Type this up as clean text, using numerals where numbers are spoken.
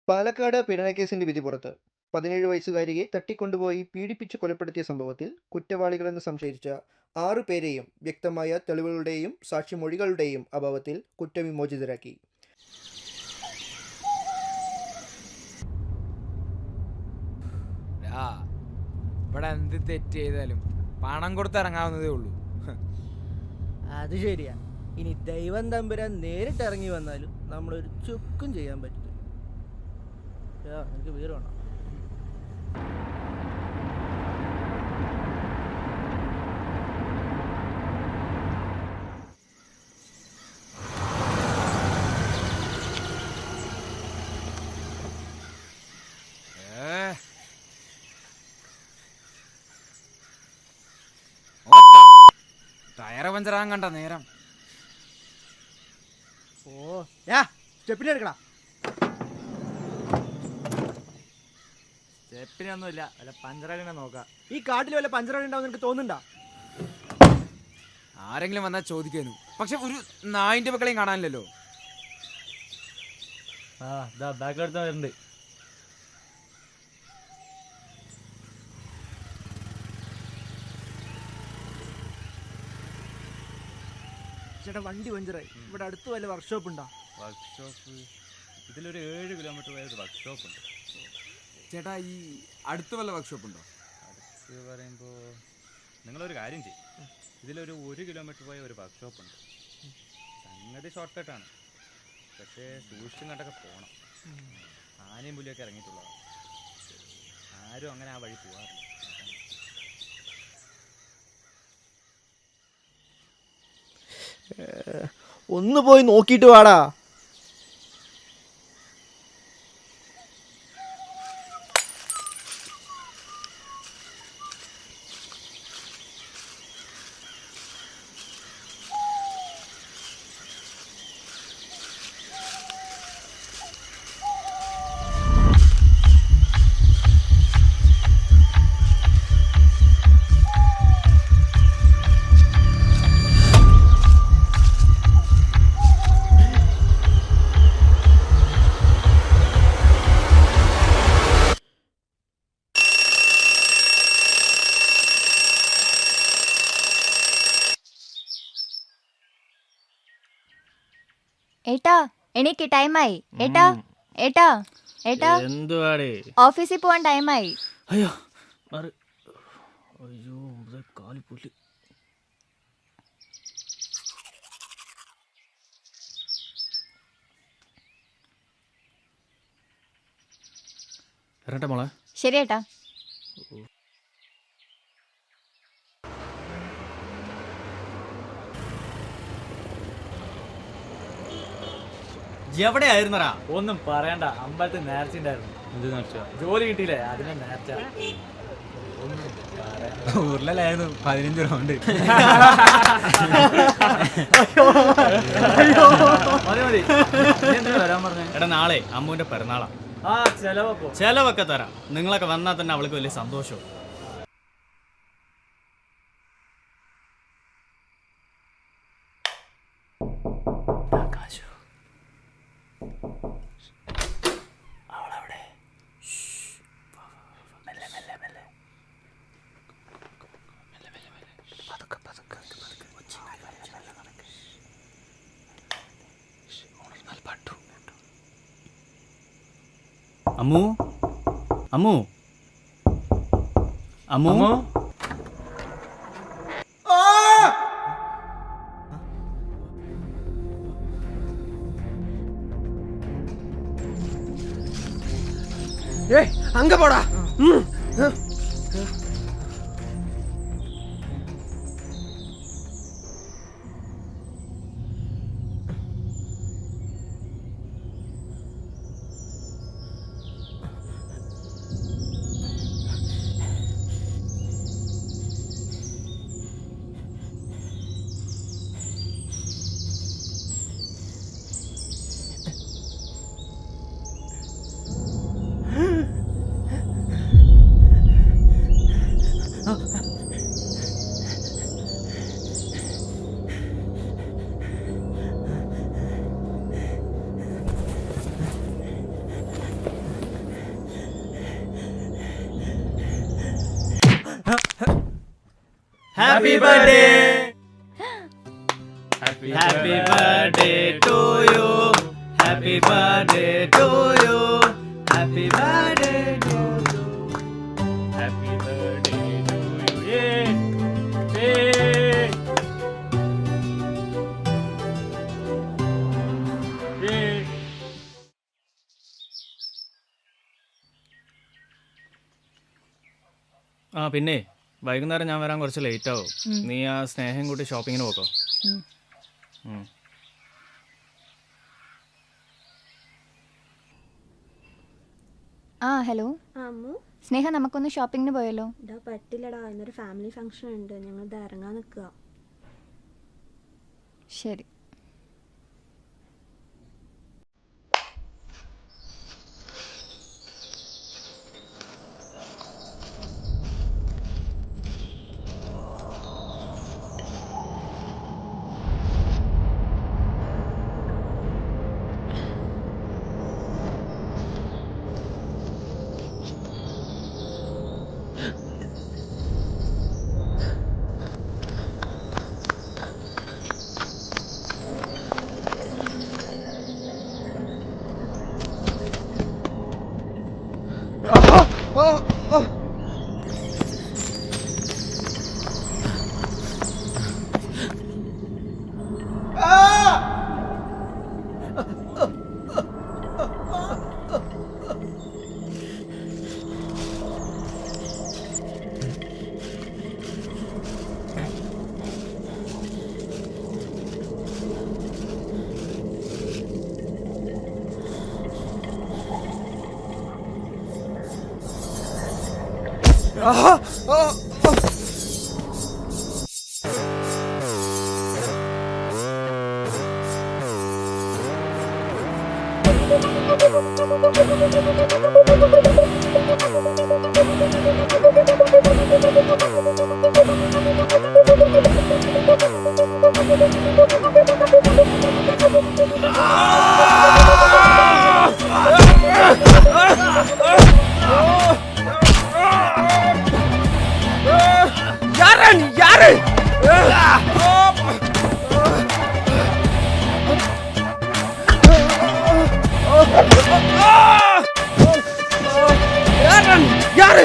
പാലക്കാട് പീഡനക്കേസിന്റെ വിധി പുറത്ത്. 17 വയസ്സുകാരിയെ തട്ടിക്കൊണ്ടുപോയി പീഡിപ്പിച്ച് കൊലപ്പെടുത്തിയ സംഭവത്തിൽ കുറ്റവാളികളെന്ന് സംശയിച്ച 6 പേരെയും വ്യക്തമായ തെളിവുകളുടെയും സാക്ഷിമൊഴികളുടെയും അഭാവത്തിൽ കുറ്റവിമോചിതരാക്കി. ഇവിടെ എന്ത് തെറ്റ് ചെയ്താലും പണം കൊടുത്തിറങ്ങാവുന്നതേ ഉള്ളൂ. അത് ശരിയാ. ഇനി ദൈവം തമ്പുരാൻ നേരിട്ട് ഇറങ്ങി വന്നാലും നമ്മളൊരു ചുക്കും ചെയ്യാൻ പറ്റില്ല. എനിക്ക് വീട് വേണം. ടയർ പഞ്ചറാൻ കണ്ട നേരം. സ്റ്റെപ്പിന് എടുക്കടാ. സ്റ്റെപ്പിനൊന്നുമില്ല, വല്ല പഞ്ചറലിനെ നോക്കാം. ഈ കാട്ടിൽ വല്ല പഞ്ചറടി ഉണ്ടാവും നിനക്ക് തോന്നുന്നുണ്ടോ? ആരെങ്കിലും വന്നാൽ ചോദിക്കാനു, പക്ഷെ ഒരു നായിന്റെ മക്കളെയും കാണാനില്ലല്ലോ. ബാക്കിലെടുത്താ വരുന്നുണ്ട്. ചേട്ടാ വണ്ടി പഞ്ചറായി. ഇവിടെ അടുത്ത് വല്ല വർക്ക്ഷോപ്പ് ഉണ്ടോ? വർക്ക്ഷോപ്പ് ഇതിലൊരു 7 കിലോമീറ്റർ പോയ ഒരു വർക്ക്ഷോപ്പ് ഉണ്ട്. ചേട്ടാ ഈ അടുത്ത് വല്ല വർക്ക്ഷോപ്പ് ഉണ്ടോ? അടുത്ത് പറയുമ്പോൾ നിങ്ങളൊരു കാര്യം ചെയ്യും, ഇതിലൊരു 1 കിലോമീറ്റർ പോയ ഒരു വർക്ക്ഷോപ്പ് ഉണ്ട്. സംഗതി ഷോർട്ട് കട്ടാണ്, പക്ഷേ സൂക്ഷിച്ചും കണ്ടൊക്കെ പോകണം. ആനയും പുലിയൊക്കെ ഇറങ്ങിയിട്ടുള്ളതാണ്. ആരും അങ്ങനെ ആ വഴി പോകാറില്ല. ഒന്ന് പോയി നോക്കിയിട്ട് വാടാ. ഏട്ടാ എനിക്ക് ടൈമായി. ഏട്ടാ ഏട്ടാ ഏട്ടാ എന്തുവാടേ? ഓഫീസിൽ പോവാൻ ടൈമായി. അയ്യോ അയ്യോ കാലിപ്പുല്ല്. ഇറങ്ങട്ടെ മോളെ. ശരി ഏട്ടാ. എവിടെയായിരുന്നറാ? ഒന്നും പറയണ്ട, അമ്പലത്തിൽ നേർച്ച ഉണ്ടായിരുന്നു. എന്ത് നേർച്ച? ജോലി കിട്ടിയില്ലേ, അതിനെ നേർച്ച. ഊരിലായിരുന്നു 15 റൗണ്ട്. വരാൻ പറഞ്ഞു. എടാ നാളെ അമ്മുവിന്റെ പിറന്നാളാ. ചെലവൊക്കെ തരാം. നിങ്ങളൊക്കെ വന്നാൽ തന്നെ അവൾക്ക് വലിയ സന്തോഷവും. അമ്മു അമ്മു അമ്മു அங்க போடா. Happy birthday happy birthday to you happy birthday to you happy birthday to you happy birthday to you. ആ പിന്നെ വൈകുന്നേരം ഞാൻ വരാൻ കുറച്ച് ലേറ്റ് ആവും. നീ ആ സ്നേഹം കൂട്ടി ഷോപ്പിങ്ങിന് പോക്കോ. ആ ഹലോ അമ്മു സ്നേഹ നമുക്കൊന്ന് ഷോപ്പിങ്ങിന് പോയല്ലോ. ഇതാ പറ്റില്ലടാ, ഇന്നൊരു ഫാമിലി ഫംഗ്ഷൻ ഉണ്ട്, ഞങ്ങൾ ഇത് ഇറങ്ങാൻ നിൽക്കുക. ശരി. யாரு